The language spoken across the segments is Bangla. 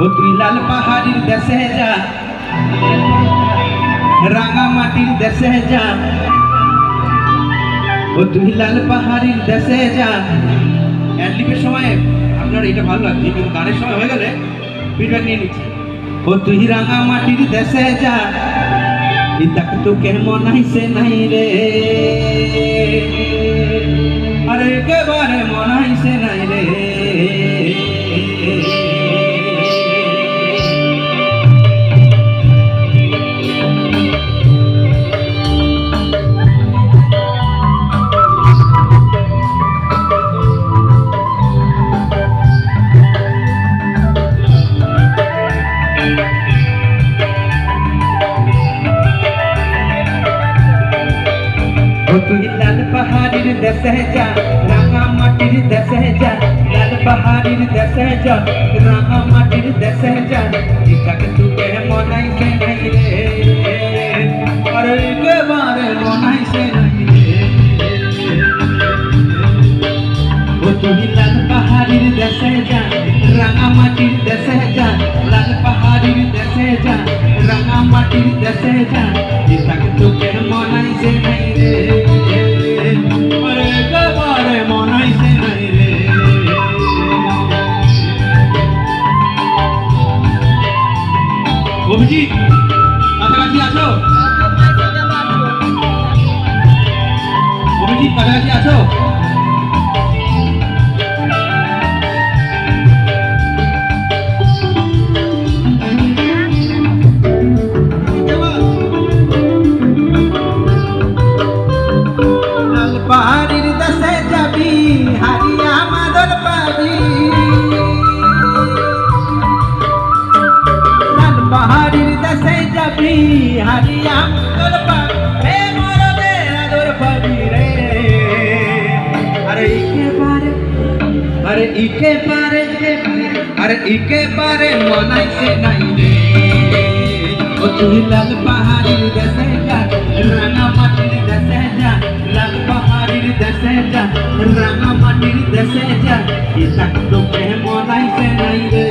ও তুই লাল পাহাড়ির দেশে যা, রাঙা মাটির দেশে যা, ও তুই লাল পাহাড়ির দেশে যা। অ্যাডলিপের সময় আপনার এটা ভালো লাগছে, কিন্তু গানের সময় হয়ে গেলে ফিডব্যাক নিয়ে নিচ্ছি। ও তুই রাঙা মাটির দেশে যা, ইতাক তো কেমন আইছে নাই রে, আরে একেবারে মন আইছে নাই রে। তুই লাল পাহাড়ির দেশে যা, রাঙা মাটির দেশে যা, লাল পাহাড়ির দেশে যা, রাঙা মাটির দেশে যা, ইটাকে তুকে মনাইছে নাই রে, আরে একেবারে মনাইছে নাই রে। ও তুই লাল পাহাড়ির দেশে যা, রাঙা মাটির দেশে যা, লাল পাহাড়ির দেশে যা, রাঙা মাটির দেশে যা, ইটাকে তুকে মনাইছে নাই রে, আরে একেবারে মনাইছে নাই রে। অভিজিৎ কাছাকাছি আছো? অভিজিৎ কাছাকাছি আছো? পাহাড়ির দেশে যাবি, হারিয়া মাদল পাবি, লাল পাহাড়ির দেশে যাবি, হারিয়া মাদল পাবি রে, মরদে আদর পাবি রে, আরে একেবারে, আরে একেবারে, আরে একেবারে মনাইছে নাই রে। ও তুই লাল পাহাড়ির দেশে যা, রাঙা মাটির দেশে যা, লাল পাহাড়ির দেশে যা, রাঙা মাটির দেশে যা, ইতাক তোকে মনাইছে নাই রে,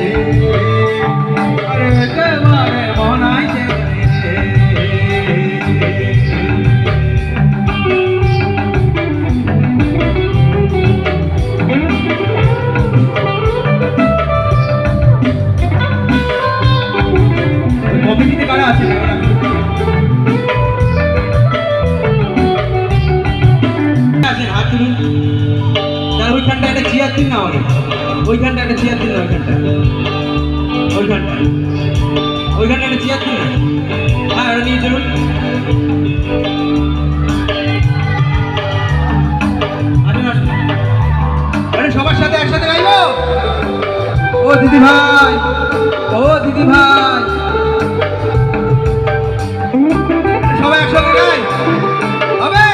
আরে একেবারে মনাইছে নাই রে। কমিটিতে কারা আছে? ওইখানটা একটা চেয়ার দিন না আমাকে, ওইখানটা একটা চেয়ার দিন না, ওইখানটা ওইখানটা ওইখানটা একটা চেয়ার দিন না। হ্যাঁ ওটা নিয়ে চলুন। আরে সবার সাথে একসাথে গাইবো। ও দিদি ভাই, ও দিদি ভাই, সবাই একসাথে গাই হবে।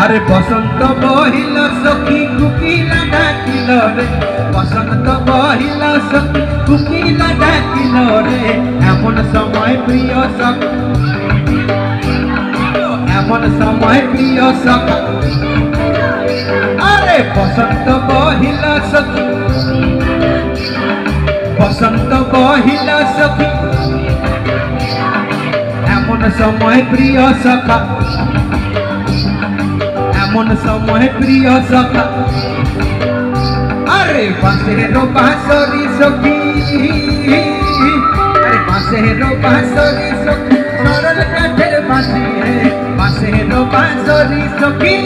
আরে বসন্ত বহিল সখী কুকিলা ডাকিল রে, বসন্ত বহিল সখী কুকিলা ডাকিল রে, এমন সময় প্রিয় সখী, এমন সময় প্রিয় সখী, আরে বসন্ত বহিল সখী, বসন্ত বহিল সখী, এমন সময় প্রিয় সখা, এমন সময় প্রিয় সখা, আরে বাঁশের বাঁশরি সখী, আরে বাঁশের বাঁশরি সখী, সরল কাঠের বাঁশি হে, বাঁশের বাঁশরি সখী,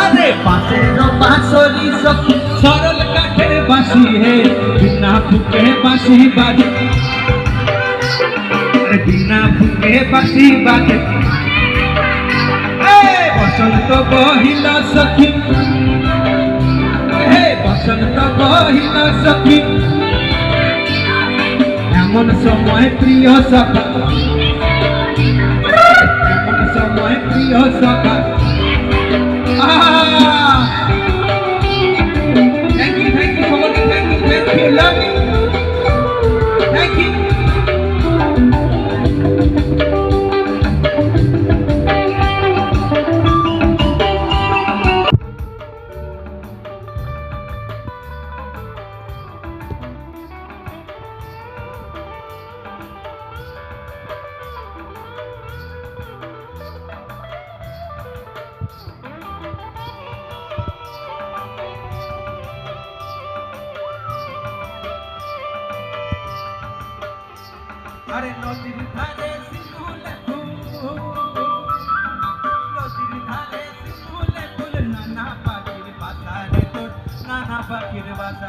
আরে বাঁশের বাঁশরি সখী, সরল কাঠের বাঁশি হে, বিনা ফুকে বাঁশি বাজে, আরে বিনা ফুকে বাঁশি বাজে। বসন্ত বহিল সখী, হে বসন্ত বহিল সখী, এমন সময় প্রিয় সখা, এমন সময় প্রিয় সখা। থ্যাংক ইউ সকলকে, thank you, love you, thank you. আরে নদীর ধারে শিমুলে ফুল, নদীর ধারে শিমুলে ফুল, নানা পাখির বাসা রে তোর, নানা পাখির বাসা।